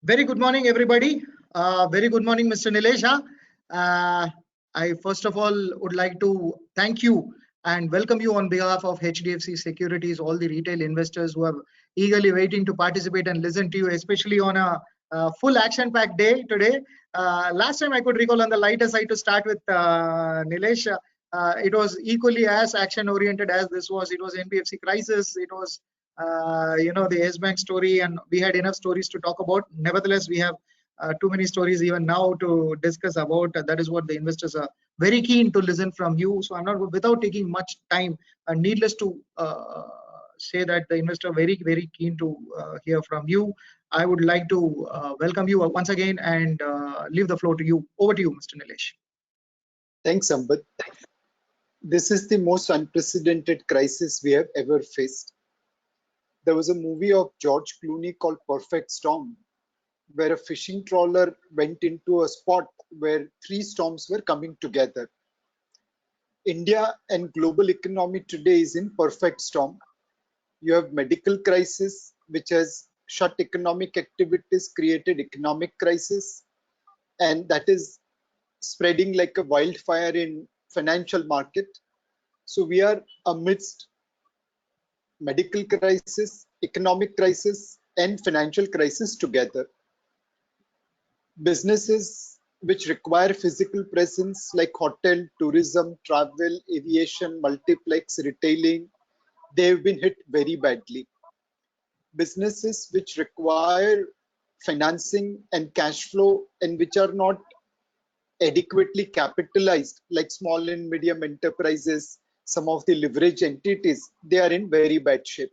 Very good morning, everybody. Very good morning, Mr. Nilesha. I first of all would like to thank you and welcome you on behalf of HDFC Securities, all the retail investors who are eagerly waiting to participate and listen to you, especially on a full action-packed day today. Last time I could recall on the lighter side to start with Nilesh, it was equally as action-oriented as this was. It was NBFC crisis. It was the Yes Bank story, and we had enough stories to talk about. Nevertheless, we have too many stories even now to discuss about. That is what the investors are very keen to listen from you. So I'm not, without taking much time, needless to say that the investor very keen to hear from you. I would like to welcome you once again and leave the floor to you. Over to you, Mr. Nilesh. Thanks, Ambat. This is the most unprecedented crisis we have ever faced. There was a movie of George Clooney called Perfect Storm, where a fishing trawler went into a spot where three storms were coming together. India and global economy today is in perfect storm. You have medical crisis, which has shut economic activities, created economic crisis, and that is spreading like a wildfire in financial market. So we are amidst medical crisis, economic crisis, and financial crisis together. Businesses which require physical presence like hotel, tourism, travel, aviation, multiplex, retailing, they've been hit very badly. Businesses which require financing and cash flow and which are not adequately capitalized, like small and medium enterprises, some of the leverage entities, they are in very bad shape.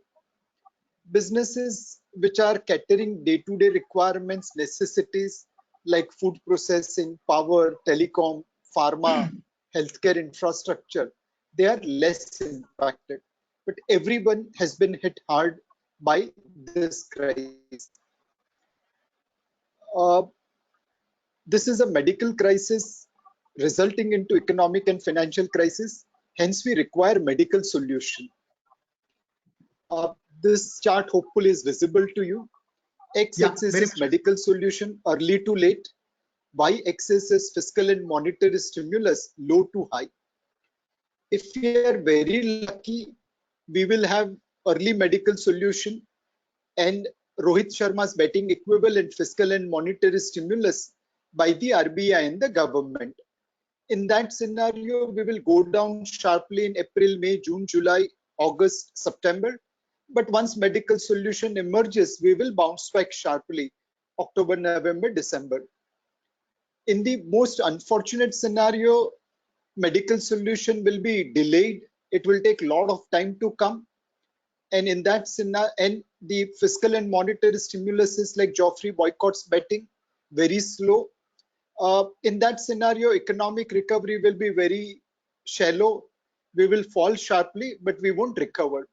Businesses which are catering day-to-day requirements, necessities like food processing, power, telecom, pharma, healthcare infrastructure, they are less impacted. But everyone has been hit hard by this crisis. This is a medical crisis resulting into economic and financial crisis. Hence, we require medical solution. This chart hopefully is visible to you. X-axis is medical solution, early to late. Y-axis is fiscal and monetary stimulus, low to high. If we are very lucky, we will have early medical solution and Rohit Sharma's betting equivalent fiscal and monetary stimulus by the RBI and the government. In that scenario, we will go down sharply in April, May, June, July, August, September. But once medical solution emerges, we will bounce back sharply, October, November, December. In the most unfortunate scenario, medical solution will be delayed. It will take a lot of time to come. And in that scenario, and the fiscal and monetary stimulus is like Joffrey boycotts betting, very slow. In that scenario, economic recovery will be very shallow. We will fall sharply, but we won't recover.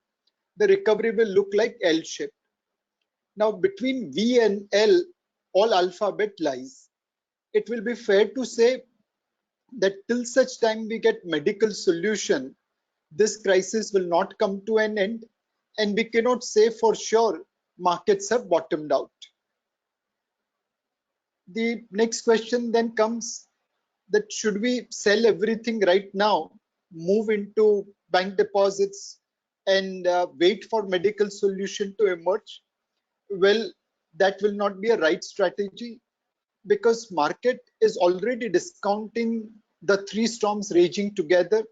The recovery will look like L-shaped. Now, between V and L, all alphabet lies. It will be fair to say that till such time we get medical solution, this crisis will not come to an end, and we cannot say for sure markets have bottomed out. The next question then comes that should we sell everything right now, move into bank deposits and wait for medical solution to emerge? Well, that will not be a right strategy because market is already discounting the three storms raging together.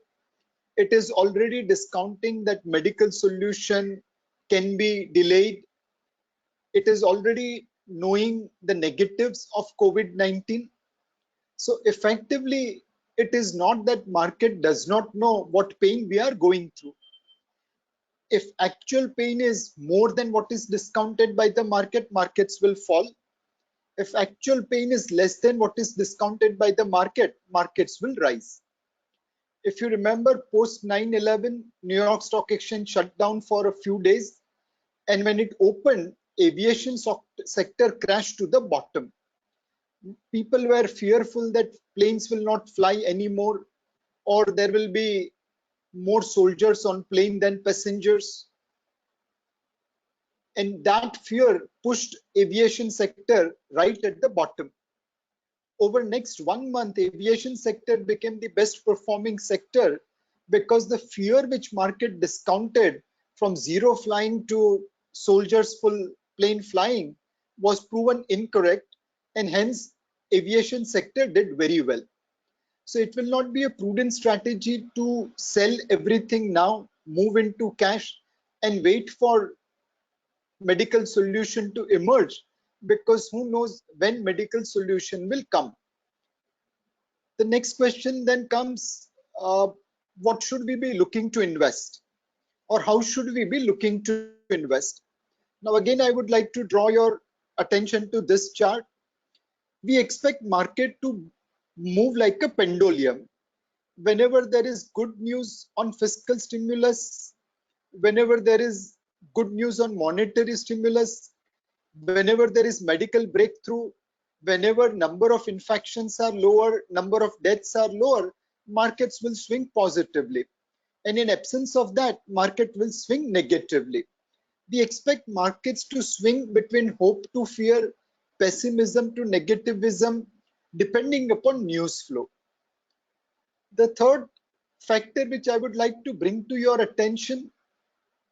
It is already discounting that medical solution can be delayed. It is already knowing the negatives of COVID-19. So effectively, it is not that market does not know what pain we are going through. If actual pain is more than what is discounted by the market, markets will fall. If actual pain is less than what is discounted by the market, markets will rise. If you remember, post 9/11, New York Stock Exchange shut down for a few days. And when it opened, aviation sector crashed to the bottom. People were fearful that planes will not fly anymore, or there will be more soldiers on plane than passengers. and that fear pushed aviation sector right at the bottom. Over next 1 month, aviation sector became the best performing sector because the fear which market discounted from zero flying to soldiers full plane flying was proven incorrect, and hence aviation sector did very well. So it will not be a prudent strategy to sell everything now, move into cash and wait for medical solution to emerge, because who knows when medical solution will come. The next question then comes, what should we be looking to invest, or how should we be looking to invest? Now again, I would like to draw your attention to this chart. We expect market to move like a pendulum. Whenever there is good news on fiscal stimulus, whenever there is good news on monetary stimulus, whenever there is medical breakthrough, whenever number of infections are lower, number of deaths are lower, markets will swing positively. And in absence of that, market will swing negatively. We expect markets to swing between hope to fear, pessimism to negativism, depending upon news flow. The third factor which I would like to bring to your attention,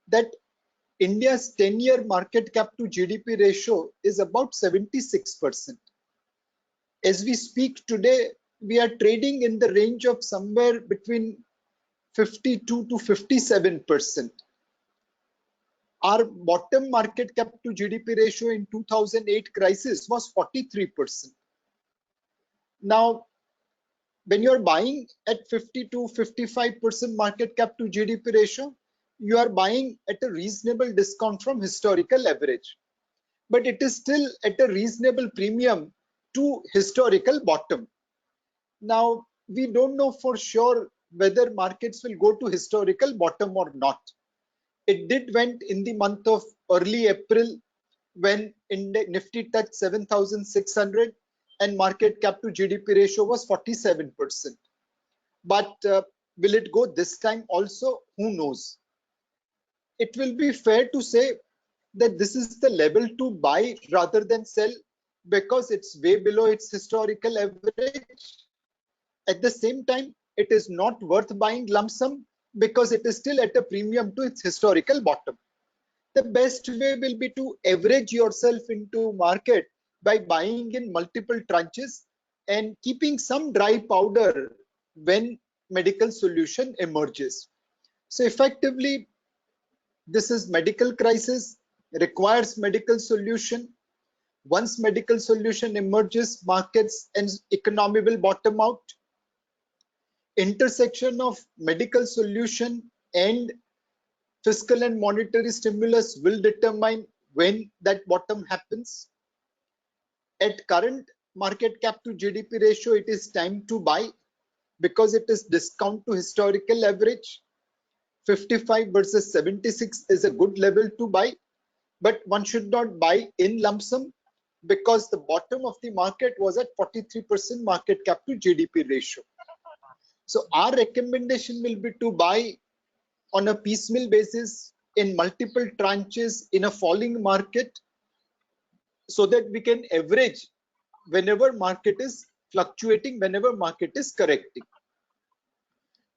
that India's 10-year market cap to GDP ratio is about 76%. As we speak today, we are trading in the range of somewhere between 52 to 57%. Our bottom market cap to GDP ratio in 2008 crisis was 43%. Now, when you are buying at 50 to 55% market cap to GDP ratio, you are buying at a reasonable discount from historical average, but it is still at a reasonable premium to historical bottom. Now, we don't know for sure whether markets will go to historical bottom or not. It did went in the month of early April when Nifty touched 7,600 and market cap to GDP ratio was 47%. But will it go this time also? Who knows? It will be fair to say that this is the level to buy rather than sell, because it's way below its historical average. At the same time, it is not worth buying lump sum because it is still at a premium to its historical bottom. The best way will be to average yourself into market by buying in multiple tranches and keeping some dry powder when medical solution emerges. So effectively, this is medical crisis, requires medical solution. Once medical solution emerges, markets and economy will bottom out. Intersection of medical solution and fiscal and monetary stimulus will determine when that bottom happens. At current market cap to GDP ratio, it is time to buy because it is discount to historical average. 55 versus 76 is a good level to buy, but one should not buy in lump sum because the bottom of the market was at 43% market cap to GDP ratio. So our recommendation will be to buy on a piecemeal basis in multiple tranches in a falling market, so that we can average whenever market is fluctuating, whenever market is correcting.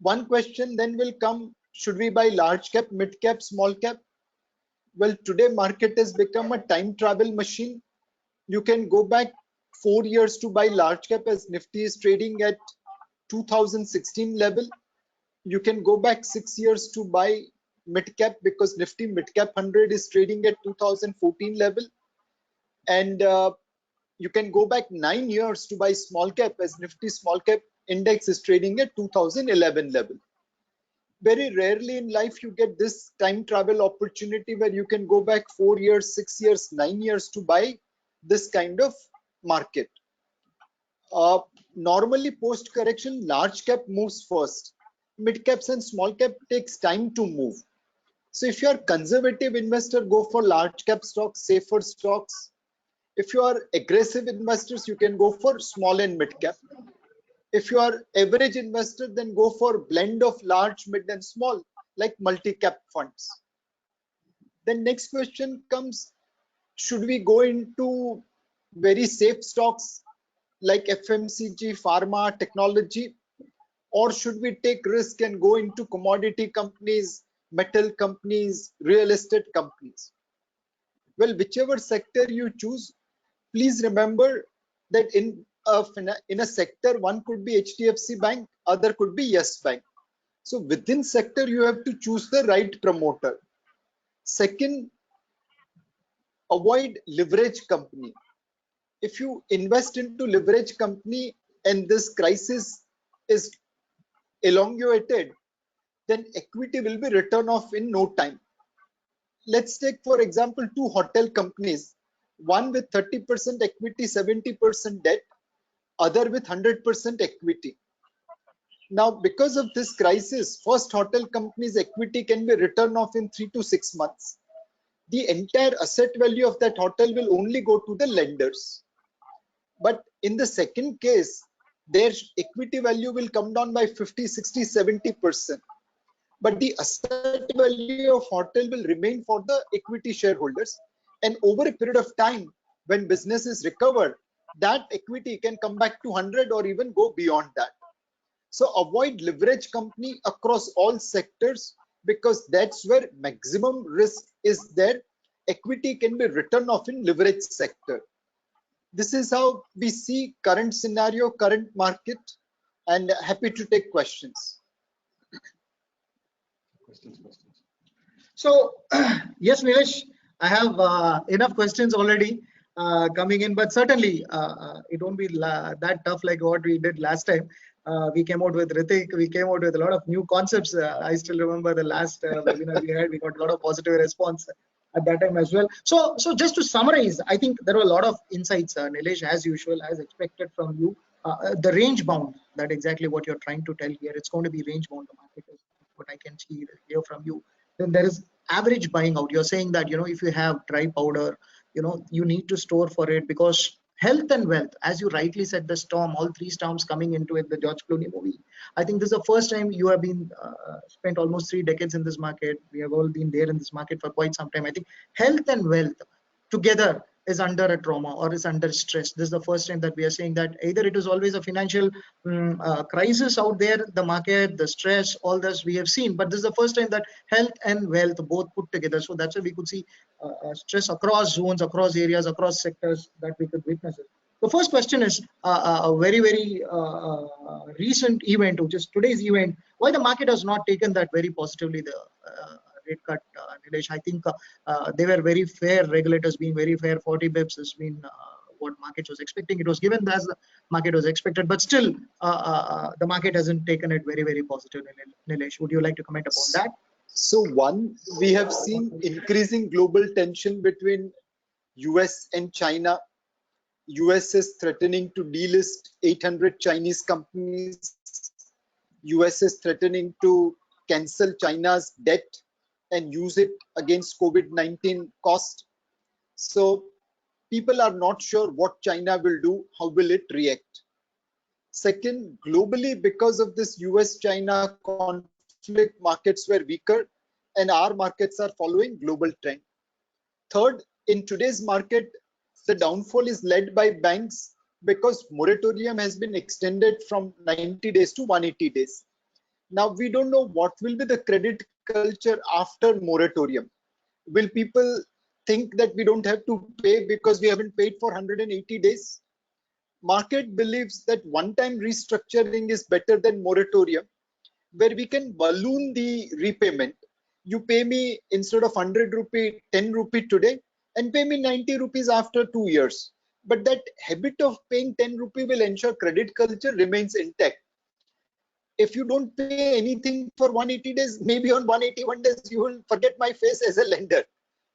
One question then will come, should we buy large cap, mid cap, small cap? Well, today market has become a time travel machine. You can go back 4 years to buy large cap as Nifty is trading at 2016 level. You can go back 6 years to buy mid cap because Nifty mid cap 100 is trading at 2014 level. And you can go back 9 years to buy small cap as Nifty small cap index is trading at 2011 level. Very rarely in life you get this time travel opportunity where you can go back 4 years, 6 years, 9 years to buy this kind of market. Normally post correction, large cap moves first. Mid caps and small cap takes time to move. So if you are conservative investor, go for large cap stocks, safer stocks. If you are aggressive investors, you can go for small and mid cap. If you are average investor, then go for blend of large, mid and small, like multi-cap funds. Then next question comes, should we go into very safe stocks like FMCG, pharma, technology, or should we take risk and go into commodity companies, metal companies, real estate companies? Well, whichever sector you choose, please remember that in a sector, one could be HDFC Bank, other could be Yes Bank. So within sector, you have to choose the right promoter. Second, avoid leverage company. If you invest into leverage company and this crisis is elongated, then equity will be written off in no time. Let's take, for example, two hotel companies, one with 30% equity, 70% debt, other with 100% equity. Now, because of this crisis, first hotel company's equity can be written off in 3 to 6 months. The entire asset value of that hotel will only go to the lenders. But in the second case, their equity value will come down by 50, 60, 70%. But the asset value of hotel will remain for the equity shareholders. And over a period of time, when business is recovered, that equity can come back to 100 or even go beyond that. So avoid leverage company across all sectors, because that's where maximum risk is there. Equity can be written off in leverage sector. This is how we see current scenario, current market, and happy to take questions. So yes, Nilesh, I have enough questions already coming in, but certainly it won't be that tough like what we did last time. We came out with Ritik, we came out with a lot of new concepts. I still remember the last webinar we had, we got a lot of positive response at that time as well. So just to summarize, I think there were a lot of insights, Nilesh, as usual, as expected from you. The range bound, that exactly what you're trying to tell here. It's going to be range bound, the market is what I can see here from you. Then there is average buying out. You're saying that, you know, if you have dry powder, you know, you need to store for it, because health and wealth, as you rightly said, the storm, all three storms coming into it, the George Clooney movie. I think this is the first time you have been spent almost 3 decades in this market. We have all been there in this market for quite some time. I think health and wealth together is under a trauma or is under stress. This is the first time that we are saying that either it is always a financial crisis out there, the market, the stress, all this we have seen, but this is the first time that health and wealth both put together. So that's why we could see stress across zones, across areas, across sectors that we could witness it. The first question is a very, very recent event, which is today's event. Why the market has not taken that very positively, the rate cut, Nilesh? I think they were very fair, regulators being very fair. 40 bips has been what market was expecting. It was given as the market was expected, but still the market hasn't taken it very, very positively. Nilesh, would you like to comment upon that? So one, we have seen increasing global tension between US and China. US is threatening to delist 800 Chinese companies. US is threatening to cancel China's debt and use it against COVID-19 cost. So people are not sure what China will do, how will it react. Second, globally, because of this US-China conflict, markets were weaker and our markets are following global trend. Third, in today's market, the downfall is led by banks because moratorium has been extended from 90 days to 180 days. Now, we don't know what will be the credit culture after moratorium. Will people think that we don't have to pay because we haven't paid for 180 days? Market believes that one-time restructuring is better than moratorium, where we can balloon the repayment. You pay me instead of 100 rupee, 10 rupee today, and pay me 90 rupees after 2 years. But that habit of paying 10 rupee will ensure credit culture remains intact. If you don't pay anything for 180 days, maybe on 181 days, you will forget my face as a lender.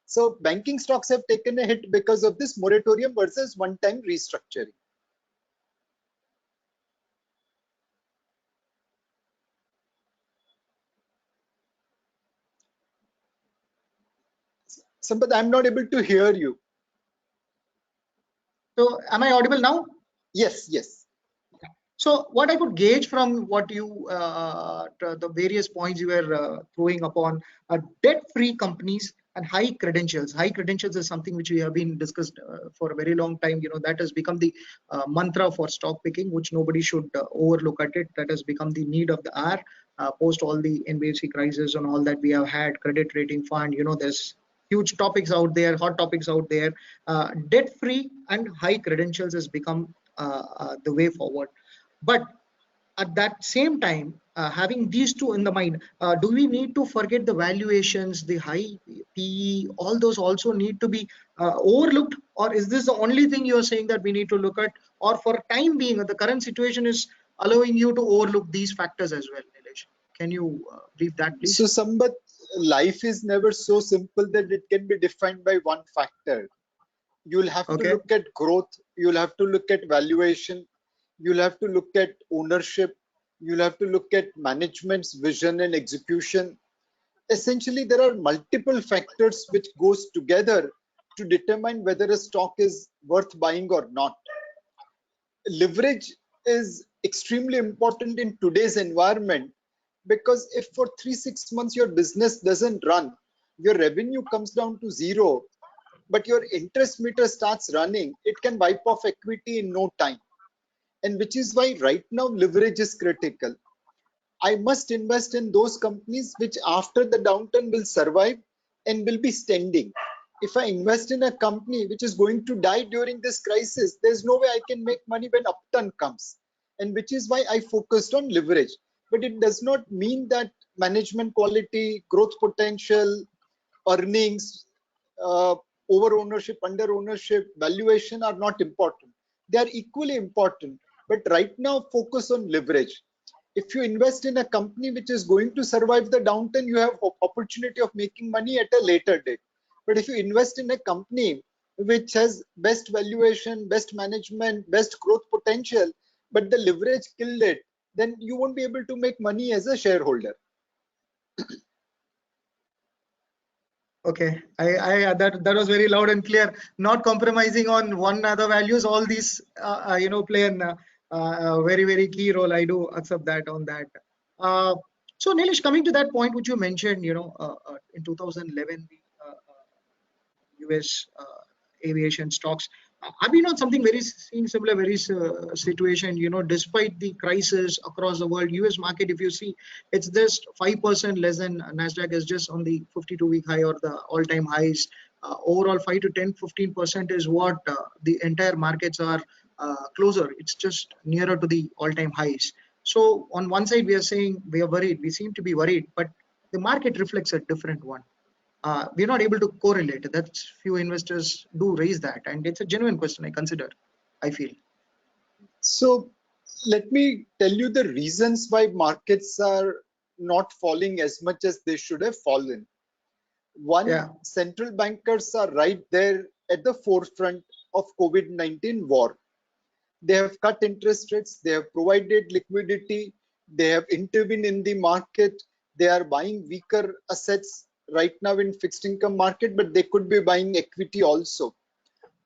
So banking stocks have taken a hit because of this moratorium versus one-time restructuring. Sampath, I'm not able to hear you. So am I audible now? Yes, yes. So what I could gauge from what you, the various points you were throwing upon, debt-free companies and high credentials. High credentials is something which we have been discussed for a very long time. That has become the mantra for stock picking, which nobody should overlook at it. That has become the need of the hour post all the NBFC crisis and all that we have had. Credit rating fund. There's huge topics out there, hot topics out there. Debt free and high credentials has become the way forward. But at that same time, having these two in the mind, do we need to forget the valuations, the high PE, all those also need to be overlooked? Or is this the only thing you're saying that we need to look at? Or for time being, the current situation is allowing you to overlook these factors as well, Nilesh? Can you brief that, please? So, Sambat, life is never so simple that it can be defined by one factor. You'll have to look at growth, you'll have to look at valuation, you'll have to look at ownership, you'll have to look at management's vision and execution. Essentially, there are multiple factors which goes together to determine whether a stock is worth buying or not. Leverage is extremely important in today's environment, because if for 3-6 months your business doesn't run, your revenue comes down to zero, but your interest meter starts running, it can wipe off equity in no time. And which is why right now leverage is critical. I must invest in those companies which after the downturn will survive and will be standing. If I invest in a company which is going to die during this crisis, there's no way I can make money when upturn comes. And which is why I focused on leverage. But it does not mean that management quality, growth potential, earnings, over ownership, under ownership, valuation are not important. They are equally important. But right now, focus on leverage. If you invest in a company which is going to survive the downturn, you have opportunity of making money at a later date. But if you invest in a company which has best valuation, best management, best growth potential, but the leverage killed it, then you won't be able to make money as a shareholder. Okay, that was very loud and clear. Not compromising on one other values. All these play a very key role. I do accept that on that. So Nilesh, coming to that point which you mentioned, in 2011, the US aviation stocks. Have you not something very seeing similar situation? Despite the crisis across the world, US market, if you see, it's just 5% less than Nasdaq is just on the 52-week high or the all-time highs. Overall, 5 to 10-15% is what the entire markets are closer. It's just nearer to the all-time highs. So on one side, we are saying we are worried. We seem to be worried, but the market reflects a different one. We're not able to correlate. That's few investors do raise that, and it's a genuine question. I feel. So let me tell you the reasons why markets are not falling as much as they should have fallen. One, central bankers are right there at the forefront of COVID-19 war. They have cut interest rates, they have provided liquidity, they have intervened in the market, they are buying weaker assets right now in fixed income market, but they could be buying equity also.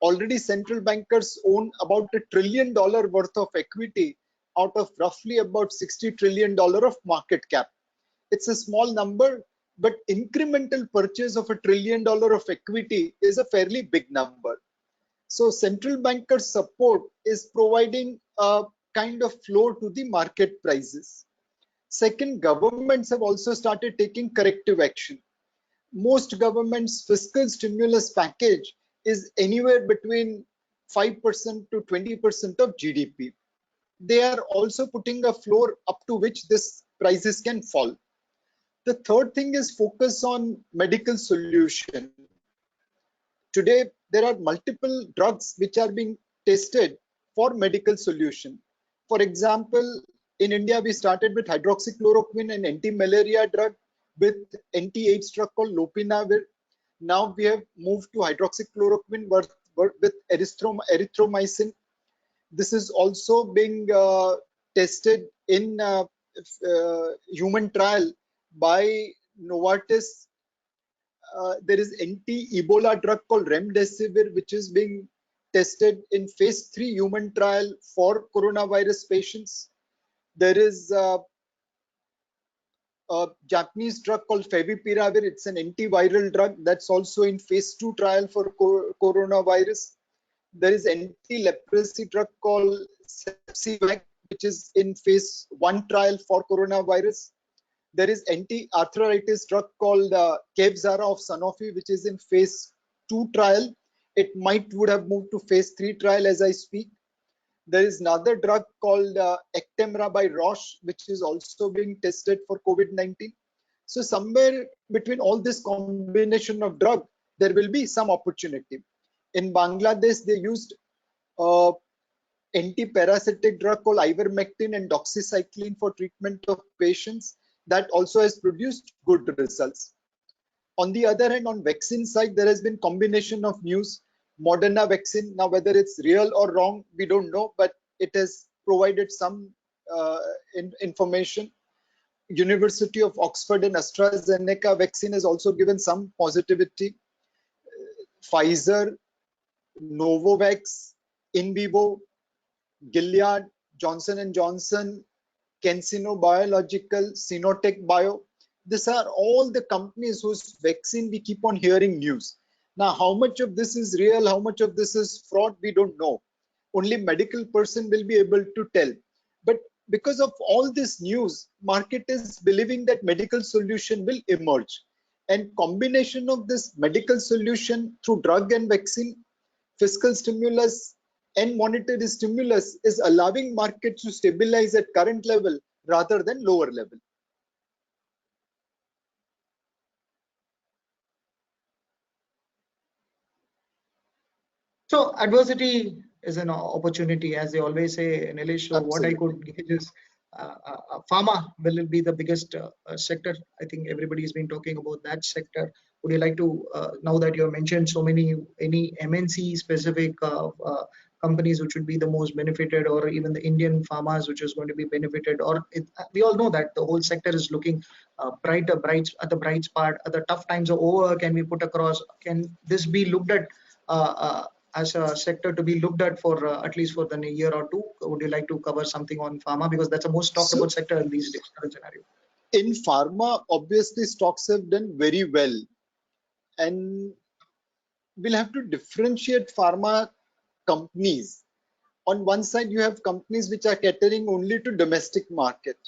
Already central bankers own about $1 trillion worth of equity out of roughly about $60 trillion of market cap. It's a small number, but incremental purchase of $1 trillion of equity is a fairly big number. So central bankers' support is providing a kind of floor to the market prices. Second, governments have also started taking corrective action. Most governments' fiscal stimulus package is anywhere between 5% to 20% of GDP. They are also putting a floor up to which this prices can fall. The third thing is focus on medical solution. Today, there are multiple drugs which are being tested for medical solution. For example, in India, we started with hydroxychloroquine, an anti-malaria drug, with anti-AIDS drug called lopinavir. Now we have moved to hydroxychloroquine with erythromycin. This is also being tested in human trial by Novartis. There is anti-Ebola drug called remdesivir, which is being tested in phase 3 human trial for coronavirus patients. There is a Japanese drug called Favipiravir. It's an antiviral drug that's also in phase 2 trial for coronavirus. There is anti-leprosy drug called Sepsivac, which is in phase 1 trial for coronavirus. There is anti-arthritis drug called Kevzara of Sanofi, which is in phase 2 trial. It would have moved to phase 3 trial as I speak. There is another drug called Actemra by Roche, which is also being tested for COVID-19. So somewhere between all this combination of drug, there will be some opportunity. In Bangladesh, they used anti-parasitic drug called ivermectin and doxycycline for treatment of patients. That also has produced good results. On the other hand, on vaccine side, there has been combination of news. Moderna vaccine, now whether it's real or wrong, we don't know, but it has provided some information. University of Oxford and AstraZeneca vaccine has also given some positivity. Pfizer, Novavax, In Vivo, Gilead, Johnson & Johnson, CanSino Biological, Sinotech Bio. These are all the companies whose vaccine we keep on hearing news. Now, how much of this is real, how much of this is fraud, we don't know. Only medical person will be able to tell. But because of all this news, market is believing that medical solution will emerge. And combination of this medical solution through drug and vaccine, fiscal stimulus and monetary stimulus is allowing markets to stabilize at current level rather than lower level. So adversity is an opportunity, as they always say, Nilesh. So what I could gauge is pharma will be the biggest sector. I think everybody's been talking about that sector. Would you like to, now that you have mentioned so many, any MNC specific companies which would be the most benefited, or even the Indian pharmas which is going to be benefited, or we all know that the whole sector is looking bright at the bright spot. The tough times are over. Can we put across? Can this be looked at as a sector to be looked at for at least for the year or two? Would you like to cover something on pharma, because that's the most talked about sector in these current scenario? In pharma, obviously stocks have done very well, and we'll have to differentiate pharma companies. On one side, you have companies which are catering only to domestic market.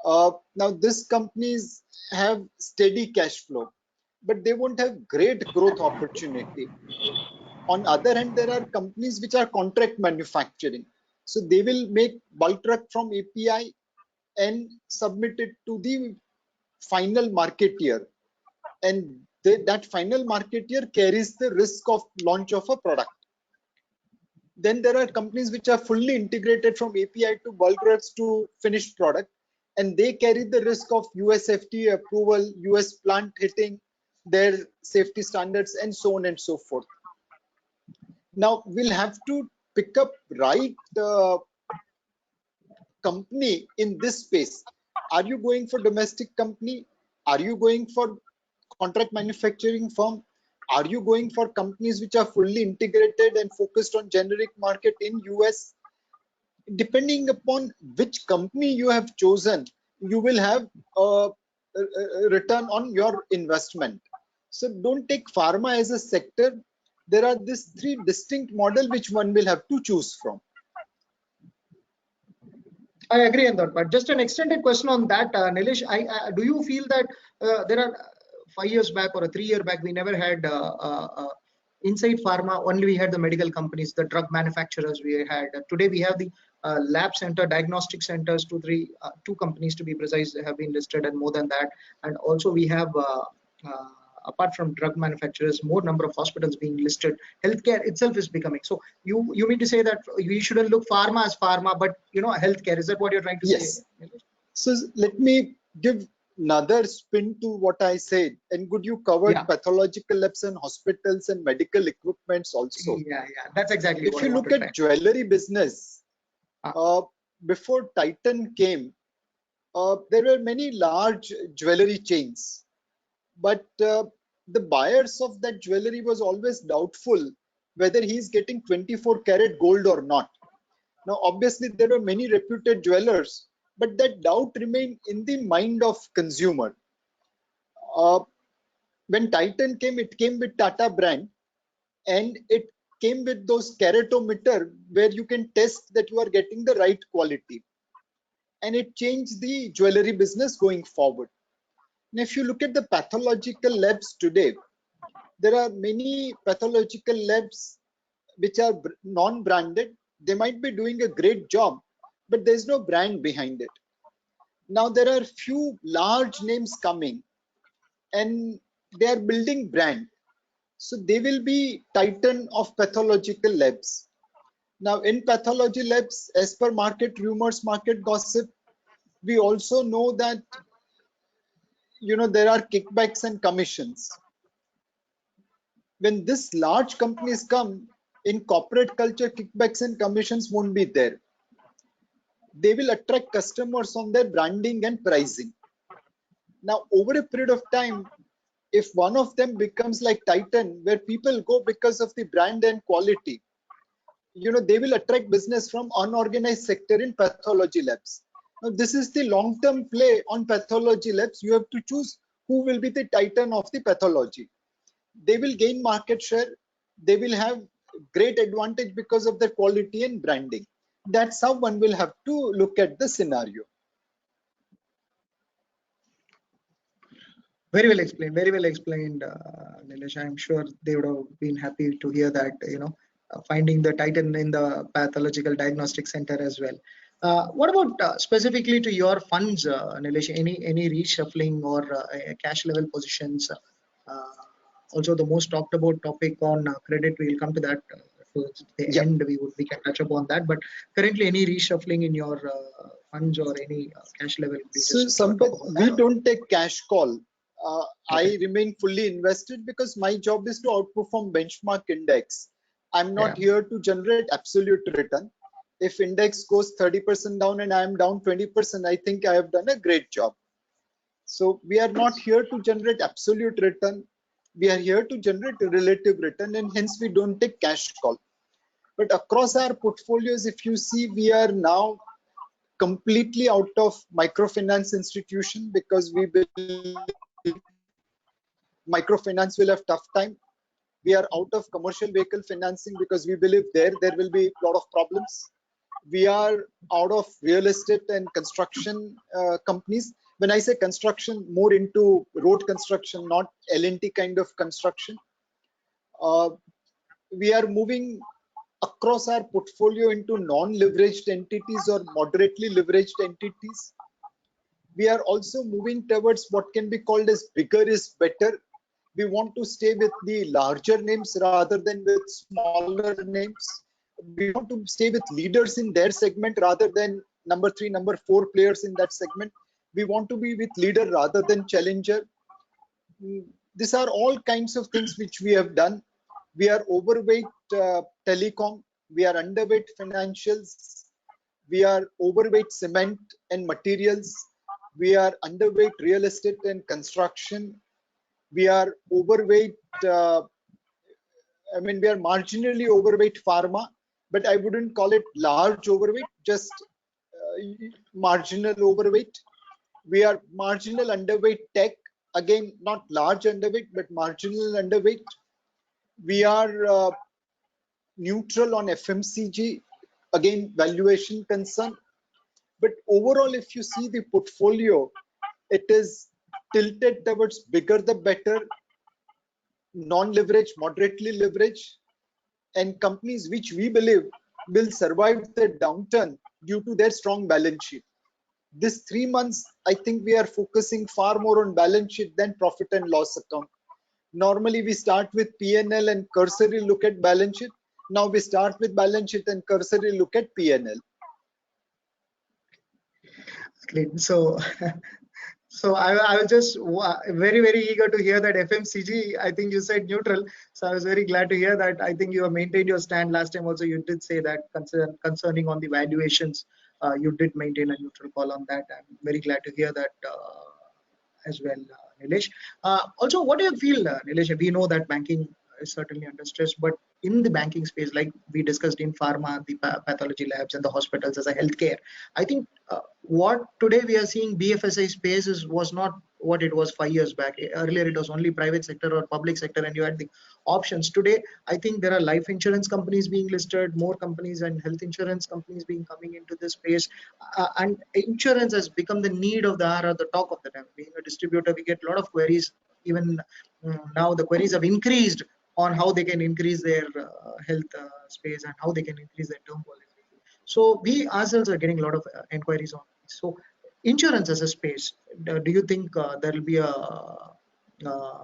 Now, these companies have steady cash flow, but they won't have great growth opportunity. On other hand, there are companies which are contract manufacturing. So they will make bulk drug from API and submit it to the final marketeer. And that final marketeer carries the risk of launch of a product. Then there are companies which are fully integrated from API to bulk drugs to finished product, and they carry the risk of US FDA approval, US plant hitting their safety standards, and so on and so forth. Now we'll have to pick up right company in this space. Are you going for domestic company? Are you going for contract manufacturing firm? Are you going for companies which are fully integrated and focused on generic market in US? Depending upon which company you have chosen, you will have a return on your investment. So don't take pharma as a sector. There are these three distinct models which one will have to choose from. I agree on that, but just an extended question on that, Nilesh. Do you feel that there are 5 years back or 3 years back, we never had inside pharma, only we had the medical companies, the drug manufacturers we had. Today we have the lab center, diagnostic centers, two companies to be precise have been listed, and more than that. And also we have apart from drug manufacturers, more number of hospitals being listed. Healthcare itself is becoming. So you mean to say that we shouldn't look pharma as pharma, but healthcare, is that what you're trying to say? So let me give another spin to what I said. And good, you covered pathological labs and hospitals and medical equipments also. Yeah, that's exactly. If you look at jewelry business, before Titan came, there were many large jewelry chains, but the buyers of that jewelry was always doubtful whether he's getting 24 karat gold or not. Now, obviously, there were many reputed jewelers but that doubt remained in the mind of consumer. When Titan came, it came with Tata brand, and it came with those keratometer where you can test that you are getting the right quality, and it changed the jewelry business going forward. And if you look at the pathological labs today, there are many pathological labs which are non-branded. They might be doing a great job, but there's no brand behind it. Now there are few large names coming, and they are building brand. So they will be Titan of pathological labs. Now in pathology labs, as per market rumors, market gossip, we also know that there are kickbacks and commissions. When this large companies come, in corporate culture, kickbacks and commissions won't be there. They will attract customers on their branding and pricing. Now over a period of time, if one of them becomes like Titan, where people go because of the brand and quality, they will attract business from unorganized sector in pathology labs. Now this is the long-term play on pathology labs. You have to choose who will be the Titan of the pathology. They will gain market share. They will have great advantage because of their quality and branding. That's how one will have to look at the scenario. Very well explained. Very well explained, Nilesh. I'm sure they would have been happy to hear that, finding the Titan in the pathological diagnostic center as well. What about specifically to your funds, Nilesh? Any reshuffling or cash level positions? Also, the most talked about topic on credit. We'll come to that. Towards the end, we can touch upon that. But currently, any reshuffling in your funds or any cash level? So, Sampath, we don't take cash call. I remain fully invested because my job is to outperform benchmark index. I'm not here to generate absolute return. If index goes 30% down and I'm down 20%, I think I have done a great job. So we are not here to generate absolute return. We are here to generate a relative return, and hence we don't take cash call. But across our portfolios, if you see, we are now completely out of microfinance institution because we believe microfinance will have tough time. We are out of commercial vehicle financing because we believe there will be a lot of problems. We are out of real estate and construction companies. When I say construction, more into road construction, not L&T kind of construction. We are moving across our portfolio into non-leveraged entities or moderately leveraged entities. We are also moving towards what can be called as bigger is better. We want to stay with the larger names rather than with smaller names. We want to stay with leaders in their segment rather than number 3, number 4 players in that segment. We want to be with leader rather than challenger. These are all kinds of things which we have done. We are overweight telecom. We are underweight financials. We are overweight cement and materials. We are underweight real estate and construction. We are overweight, we are marginally overweight pharma, but I wouldn't call it large overweight, just marginal overweight. We are marginal underweight tech, again, not large underweight, but marginal underweight. We are neutral on FMCG, again, valuation concern. But overall, if you see the portfolio, it is tilted towards bigger the better, non-leverage, moderately leverage, and companies which we believe will survive the downturn due to their strong balance sheet. This 3 months, I think we are focusing far more on balance sheet than profit and loss account. Normally, we start with P&L and cursory look at balance sheet. Now we start with balance sheet and cursory look at P&L. Great. So I was just very, very eager to hear that FMCG. I think you said neutral. So I was very glad to hear that. I think you have maintained your stand. Last time also you did say that concerning on the valuations, you did maintain a neutral call on that. I'm very glad to hear that as well, Nilesh. Also, what do you feel, Nilesh? We know that banking is certainly under stress, but in the banking space, like we discussed in pharma, the pathology labs and the hospitals as a healthcare. I think what today we are seeing BFSI space was not what it was 5 years back. Earlier, it was only private sector or public sector, and you had the options. Today, I think there are life insurance companies being listed, more companies and health insurance companies being coming into this space. And insurance has become the need of the hour or the talk of the time. Being a distributor, we get a lot of queries. Even now, the queries have increased on how they can increase their health space and how they can increase their term policy. So we ourselves are getting a lot of inquiries on this. So insurance as a space, do you think there will be a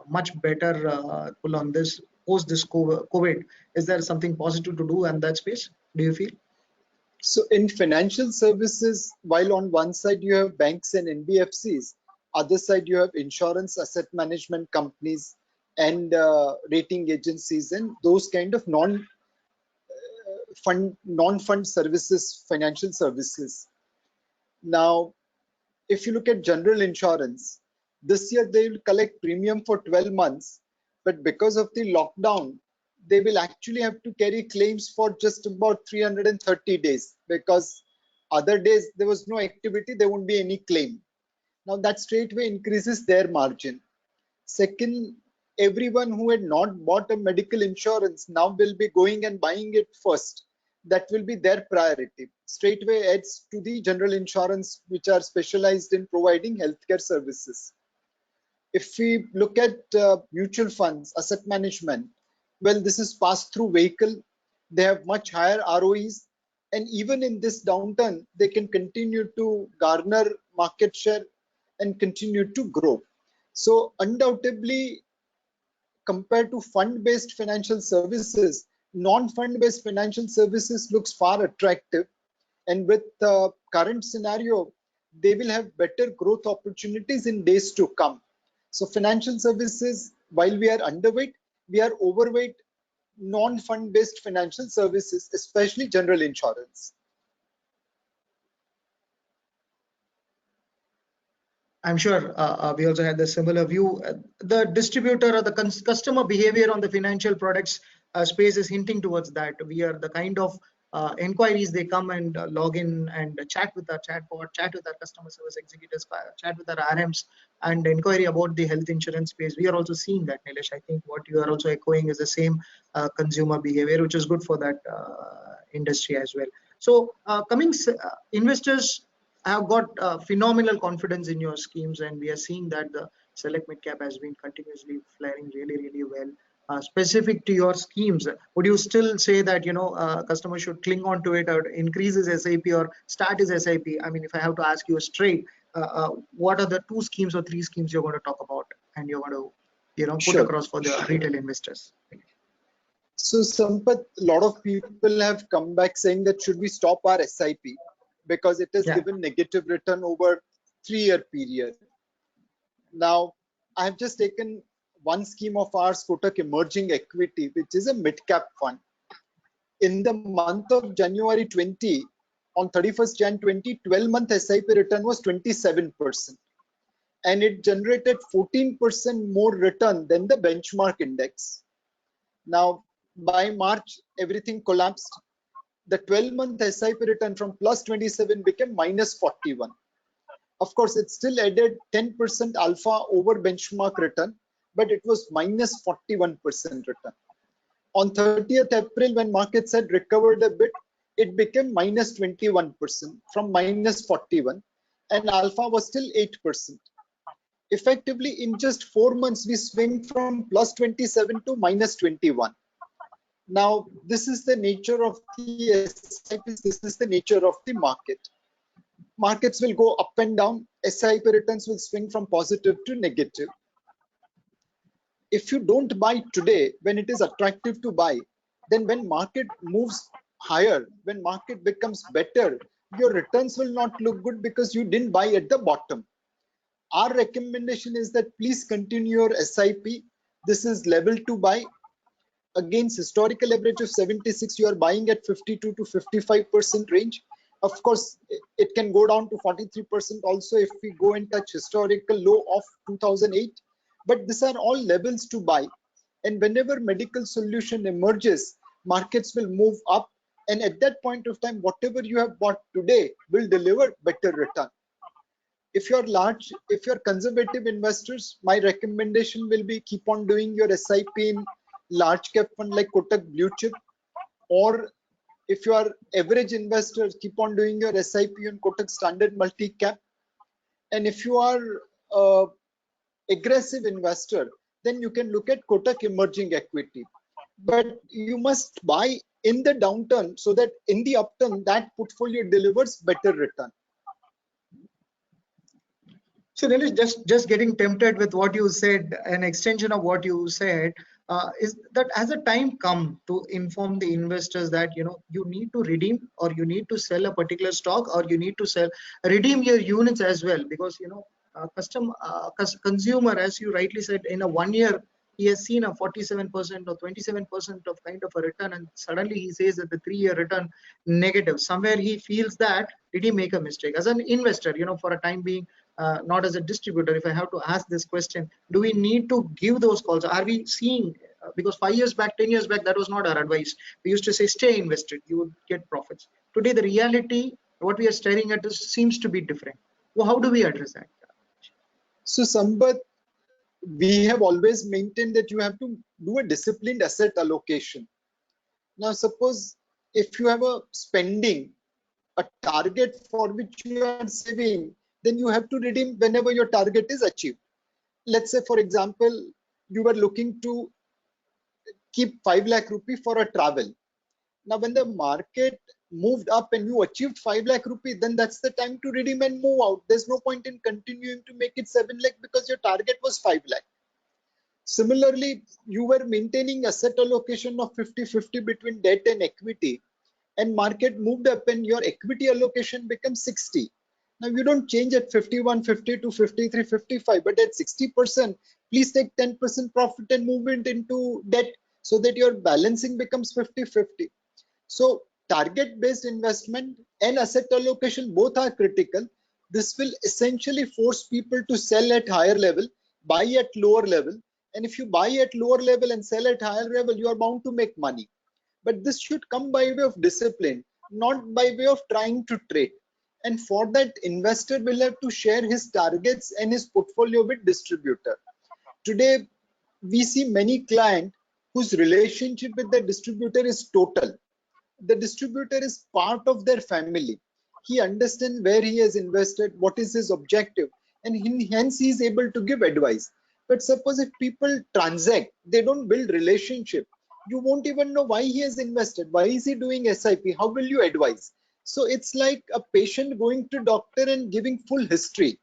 much better pull on this post this COVID? Is there something positive to do in that space? Do you feel? So in financial services, while on one side you have banks and NBFCs, other side you have insurance, asset management companies, and rating agencies, and those kind of non-fund services, financial services. Now, if you look at general insurance, this year they will collect premium for 12 months, but because of the lockdown, they will actually have to carry claims for just about 330 days, because other days there was no activity, there won't be any claim. Now that straightway increases their margin. Second, everyone who had not bought a medical insurance now will be going and buying it first. That will be their priority. Straightway adds to the general insurance, which are specialized in providing healthcare services. If we look at mutual funds, asset management, well, this is pass-through vehicle. They have much higher ROEs, and even in this downturn, they can continue to garner market share and continue to grow. So undoubtedly, compared to fund-based financial services, non-fund-based financial services looks far attractive. And with the current scenario, they will have better growth opportunities in days to come. So financial services, while we are underweight, we are overweight non-fund-based financial services, especially general insurance. I'm sure we also had the similar view. The distributor or the customer behavior on the financial products space is hinting towards that. We are the kind of inquiries, they come and log in and chat with our chatbot, chat with our customer service executives, chat with our RMs, and inquiry about the health insurance space. We are also seeing that, Nilesh. I think what you are also echoing is the same consumer behavior, which is good for that industry as well. So investors have got phenomenal confidence in your schemes, and we are seeing that the select mid cap has been continuously flaring really well. Specific to your schemes, would you still say that customers should cling on to it, or increases SIP or start his SIP? I mean, if I have to ask you straight, what are the 2 schemes or 3 schemes you're going to talk about and you're going to put across for the retail investors? So Sampath, a lot of people have come back saying that should we stop our SIP because it has given negative return over 3-year period. Now, I have just taken one scheme of ours, Kotak Emerging Equity, which is a mid-cap fund. In the month of January 20, on 31st Jan 20, 12-month SIP return was 27%. And it generated 14% more return than the benchmark index. Now, by March, everything collapsed. The 12-month SIP return from plus 27 became minus 41. Of course, it still added 10% alpha over benchmark return, but it was minus 41% return. On 30th April, when markets had recovered a bit, it became minus 21% from minus 41, and alpha was still 8%. Effectively, in just 4 months, we swing from plus 27 to minus 21. Now, this is the nature of the SIPs, this is the nature of the market. Markets will go up and down, SIP returns will swing from positive to negative. If you don't buy today when it is attractive to buy, then when market moves higher, when market becomes better, your returns will not look good because you didn't buy at the bottom. Our recommendation is that please continue your SIP. This is level to buy. Against historical average of 76, you are buying at 52 to 55% range. Of course, it can go down to 43% also if we go and touch historical low of 2008. But these are all levels to buy. And whenever medical solution emerges, markets will move up, and at that point of time, whatever you have bought today will deliver better return. If you're conservative investors, my recommendation will be keep on doing your SIP in large cap fund like Kotak Blue Chip, or if you are average investors, keep on doing your SIP on Kotak Standard Multi Cap. And if you are aggressive investor, then you can look at Kotak Emerging Equity. But you must buy in the downturn so that in the upturn that portfolio delivers better return. So Nilesh, just getting tempted with what you said, an extension of what you said, is that has a time come to inform the investors that you need to redeem or you need to sell a particular stock, or you need to redeem your units as well, because consumer, as you rightly said, in a 1 year he has seen a 47% or 27% of kind of a return, and suddenly he says that the 3-year return negative. Somewhere he feels that did he make a mistake as an investor, for a time being. Not as a distributor, if I have to ask this question, do we need to give those calls? Are we seeing, because 5 years back, 10 years back, that was not our advice. We used to say, stay invested, you would get profits. Today, the reality, what we are staring at seems to be different. Well, how do we address that? So Sampath, we have always maintained that you have to do a disciplined asset allocation. Now, suppose if you have a spending, a target for which you are saving, then you have to redeem whenever your target is achieved. Let's say, for example, you were looking to keep 5 lakh rupee for a travel. Now, when the market moved up and you achieved 5 lakh rupee, then that's the time to redeem and move out. There's no point in continuing to make it 7 lakh because your target was 5 lakh. Similarly, you were maintaining asset allocation of 50-50 between debt and equity, and market moved up and your equity allocation becomes 60. Now you don't change at 51, 52, 53, 55, but at 60%, please take 10% profit and move it into debt so that your balancing becomes 50-50. So target-based investment and asset allocation both are critical. This will essentially force people to sell at higher level, buy at lower level. And if you buy at lower level and sell at higher level, you are bound to make money. But this should come by way of discipline, not by way of trying to trade. And for that, investor will have to share his targets and his portfolio with distributor. Today, we see many clients whose relationship with the distributor is total. The distributor is part of their family. He understands where he has invested, what is his objective, and hence he is able to give advice. But suppose if people transact, they don't build relationship, you won't even know why he has invested, why is he doing SIP, how will you advise? So it's like a patient going to doctor and giving full history.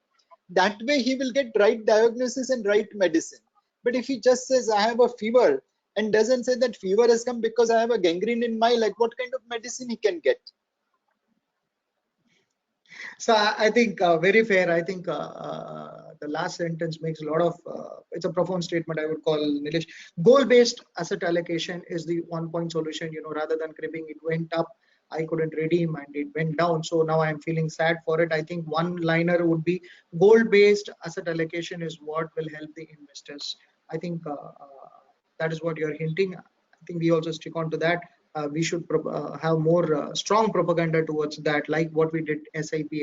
That way he will get right diagnosis and right medicine. But if he just says I have a fever and doesn't say that fever has come because I have a gangrene in my leg, what kind of medicine he can get? So I think very fair. I think the last sentence makes a lot of, it's a profound statement, I would call, Nilesh. Goal-based asset allocation is the one-point solution, rather than cribbing. It went up, I couldn't redeem, and it went down. So now I'm feeling sad for it. I think one liner would be goal-based asset allocation is what will help the investors. I think that is what you're hinting. I think we also stick on to that. We should have more strong propaganda towards that, like what we did SIP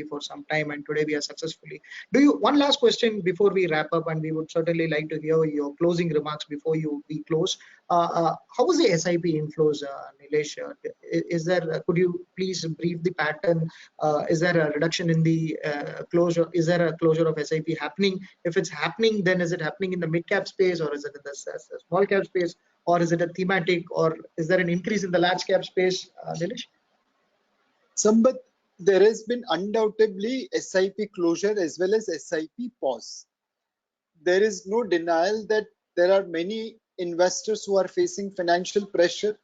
for some time, and today we are successfully. One last question before we wrap up, and we would certainly like to hear your closing remarks before we close. How was the SIP inflows, Nilesh? Could you please brief the pattern? Is there a reduction in the closure? Is there a closure of SIP happening? If it's happening, then is it happening in the mid cap space, or is it in the small cap space? Or is it a thematic, or is there an increase in the large cap space, Nilesh? Sampath, there has been undoubtedly SIP closure as well as SIP pause. There is no denial that there are many investors who are facing financial pressure.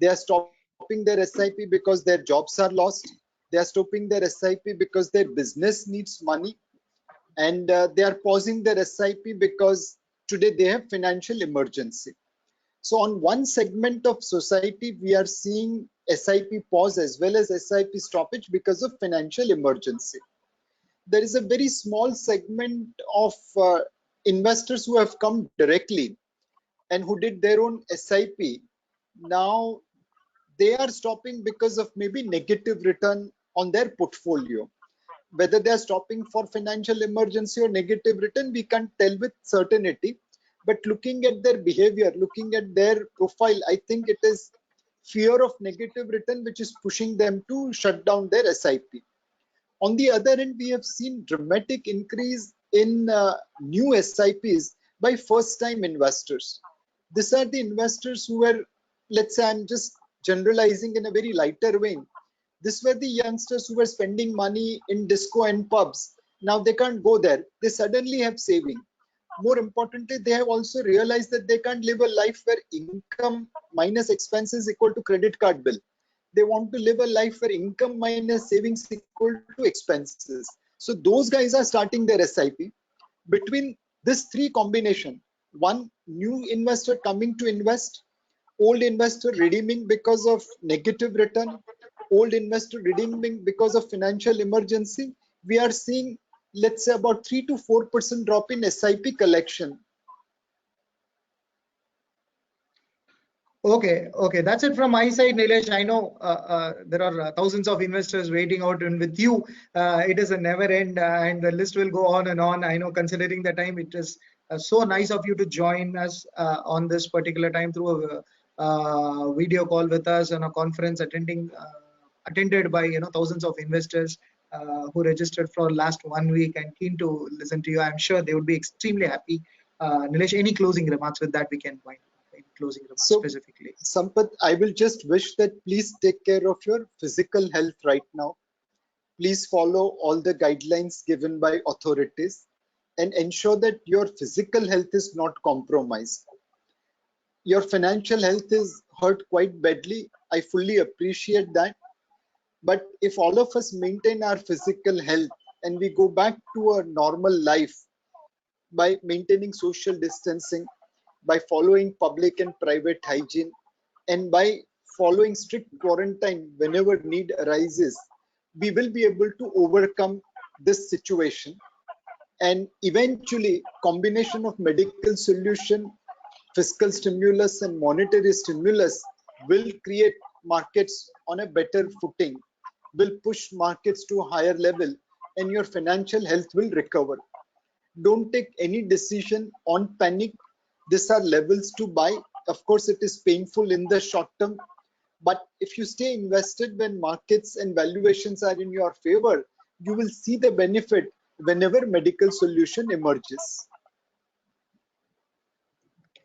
They are stopping their SIP because their jobs are lost. They are stopping their SIP because their business needs money. And they are pausing their SIP because today they have financial emergency. So on one segment of society, we are seeing SIP pause as well as SIP stoppage because of financial emergency. There is a very small segment of investors who have come directly and who did their own SIP Now they are stopping because of maybe negative return on their portfolio. Whether they are stopping for financial emergency or negative return, we can't tell with certainty. But looking at their behavior, looking at their profile, I think it is fear of negative return which is pushing them to shut down their SIP. On the other hand, we have seen dramatic increase in new SIPs by first-time investors. These are the investors who were, let's say, I'm just generalizing in a very lighter vein. These were the youngsters who were spending money in disco and pubs. Now they can't go there. They suddenly have saving. More importantly, they have also realized that they can't live a life where income minus expenses equal to credit card bill. They want to live a life where income minus savings equal to expenses. So those guys are starting their SIP. Between this three combination, one, new investor coming to invest, old investor redeeming because of negative return, old investor redeeming because of financial emergency, we are seeing, let's say, about 3 to 4% drop in SIP collection. Okay, that's it from my side, Nilesh. I know there are thousands of investors waiting out, and with you, it is a never end, and the list will go on and on. I know, considering the time, it is so nice of you to join us on this particular time through a video call with us on a conference attended by thousands of investors who registered for last 1 week and keen to listen to you. I'm sure they would be extremely happy. Nilesh, any closing remarks with that we can wind? Closing remarks specifically. Sampath, I will just wish that please take care of your physical health right now. Please follow all the guidelines given by authorities and ensure that your physical health is not compromised. Your financial health is hurt quite badly. I fully appreciate that. But if all of us maintain our physical health and we go back to a normal life by maintaining social distancing, by following public and private hygiene, and by following strict quarantine whenever need arises, we will be able to overcome this situation. And eventually, combination of medical solution, fiscal stimulus, and monetary stimulus will create markets on a better footing, will push markets to a higher level, and your financial health will recover. Don't take any decision on panic. These are levels to buy. Of course, it is painful in the short term, but if you stay invested when markets and valuations are in your favor, you will see the benefit whenever medical solution emerges.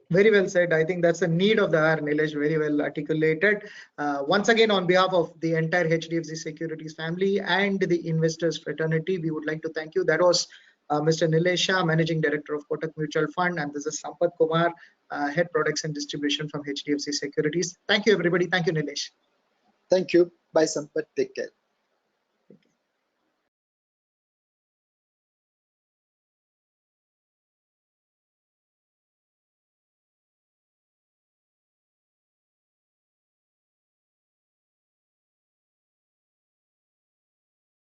Very well said. I think that's the need of the hour, Nilesh. Very well articulated. Once again, on behalf of the entire HDFC Securities family and the investors fraternity, we would like to thank you. That was Mr. Nilesh Shah, Managing Director of Kotak Mutual Fund, and this is Sampath Kumar, Head Products and Distribution from HDFC Securities. Thank you, everybody. Thank you, Nilesh. Thank you. Bye, Sampath. Take care.